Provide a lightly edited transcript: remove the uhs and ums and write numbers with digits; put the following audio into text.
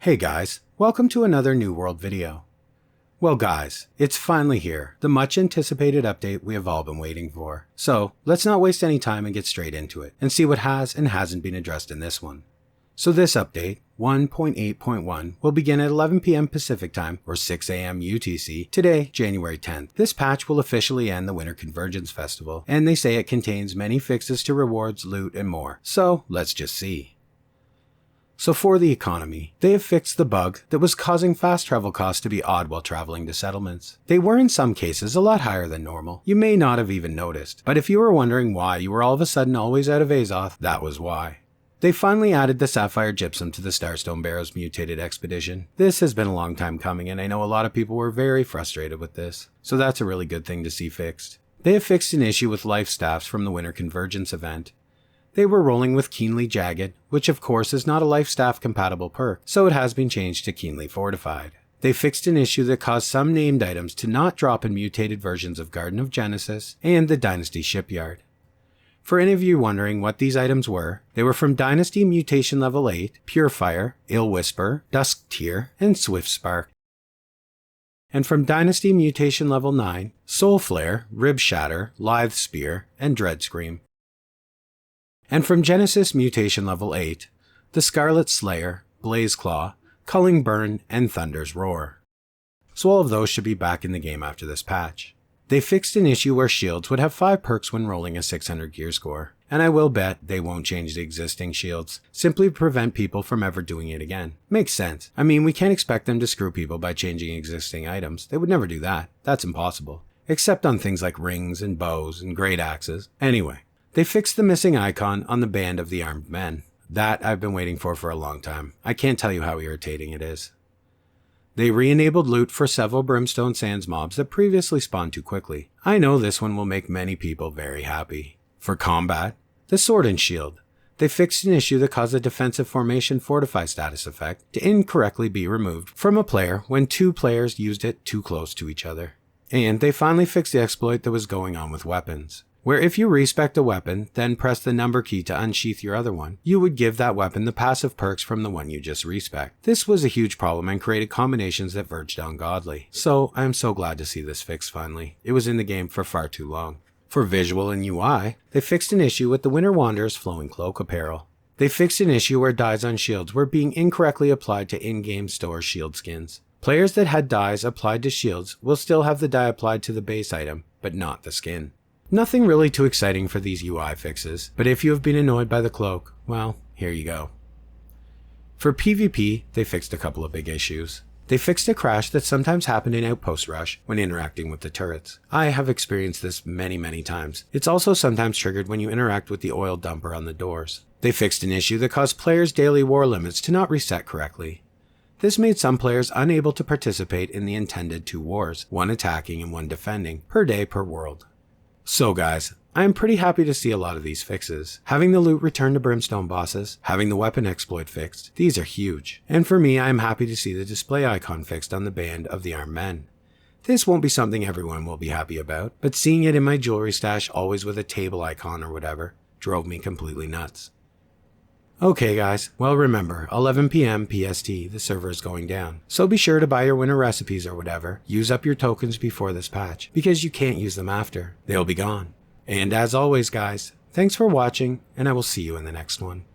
Hey guys, welcome to another New World video. Well guys, it's finally here, the much anticipated update we have all been waiting for. So let's not waste any time and get straight into it, and see what has and hasn't been addressed in this one. So this update, 1.8.1, will begin at 11 PM Pacific Time, or 6 AM UTC, today, January 10th. This patch will officially end the Winter Convergence Festival, and they say it contains many fixes to rewards, loot, and more. So let's just see. So for the economy, they have fixed the bug that was causing fast travel costs to be odd while traveling to settlements. They were in some cases a lot higher than normal. You may not have even noticed, but if you were wondering why you were all of a sudden always out of Azoth, that was why. They finally added the Sapphire Gypsum to the Starstone Barrow's mutated expedition. This has been a long time coming, and I know a lot of people were very frustrated with this, so that's a really good thing to see fixed. They have fixed an issue with life staffs from the Winter Convergence event. They were rolling with Keenly Jagged, which of course is not a life staff compatible perk, so it has been changed to Keenly Fortified. They fixed an issue that caused some named items to not drop in mutated versions of Garden of Genesis and the Dynasty Shipyard. For any of you wondering what these items were, they were from Dynasty Mutation Level 8, Purefire, Ill Whisper, Dusk Tear, and Swift Spark. And from Dynasty Mutation Level 9, Soul Flare, Rib Shatter, Lithe Spear, and Dread Scream. And from Genesis Mutation Level 8, the Scarlet Slayer, Blaze Claw, Culling Burn, and Thunder's Roar. So all of those should be back in the game after this patch. They fixed an issue where shields would have 5 perks when rolling a 600 gear score, and I will bet they won't change the existing shields, simply to prevent people from ever doing it again. Makes sense. I mean, we can't expect them to screw people by changing existing items. They would never do that. That's impossible. Except on things like rings and bows and great axes. Anyway. They fixed the missing icon on the Band of the Armed Men. That I've been waiting for a long time. I can't tell you how irritating it is. They re-enabled loot for several Brimstone Sands mobs that previously spawned too quickly. I know this one will make many people very happy. For combat, the Sword and Shield. They fixed an issue that caused the Defensive Formation Fortify status effect to incorrectly be removed from a player when 2 players used it too close to each other. And they finally fixed the exploit that was going on with weapons, where if you respec a weapon, then press the number key to unsheath your other one, you would give that weapon the passive perks from the one you just respec. This was a huge problem and created combinations that verged ungodly. So I am so glad to see this fixed finally. It was in the game for far too long. For visual and UI, they fixed an issue with the Winter Wanderer's Flowing Cloak apparel. They fixed an issue where dyes on shields were being incorrectly applied to in-game store shield skins. Players that had dyes applied to shields will still have the dye applied to the base item, but not the skin. Nothing really too exciting for these UI fixes, but if you have been annoyed by the cloak, well, here you go. For PvP, they fixed a couple of big issues. They fixed a crash that sometimes happened in Outpost Rush when interacting with the turrets. I have experienced this many times. It's also sometimes triggered when you interact with the oil dumper on the doors. They fixed an issue that caused players' daily war limits to not reset correctly. This made some players unable to participate in the intended 2 wars, one attacking and one defending, per day per world. So guys, I am pretty happy to see a lot of these fixes. Having the loot return to Brimstone bosses, having the weapon exploit fixed, these are huge. And for me, I am happy to see the display icon fixed on the Band of the Armed Men. This won't be something everyone will be happy about, but seeing it in my jewelry stash always with a table icon or whatever, drove me completely nuts. Okay guys, well remember, 11 PM PST, the server is going down. So be sure to buy your winter recipes or whatever, use up your tokens before this patch, because you can't use them after. They'll be gone. And as always guys, thanks for watching, and I will see you in the next one.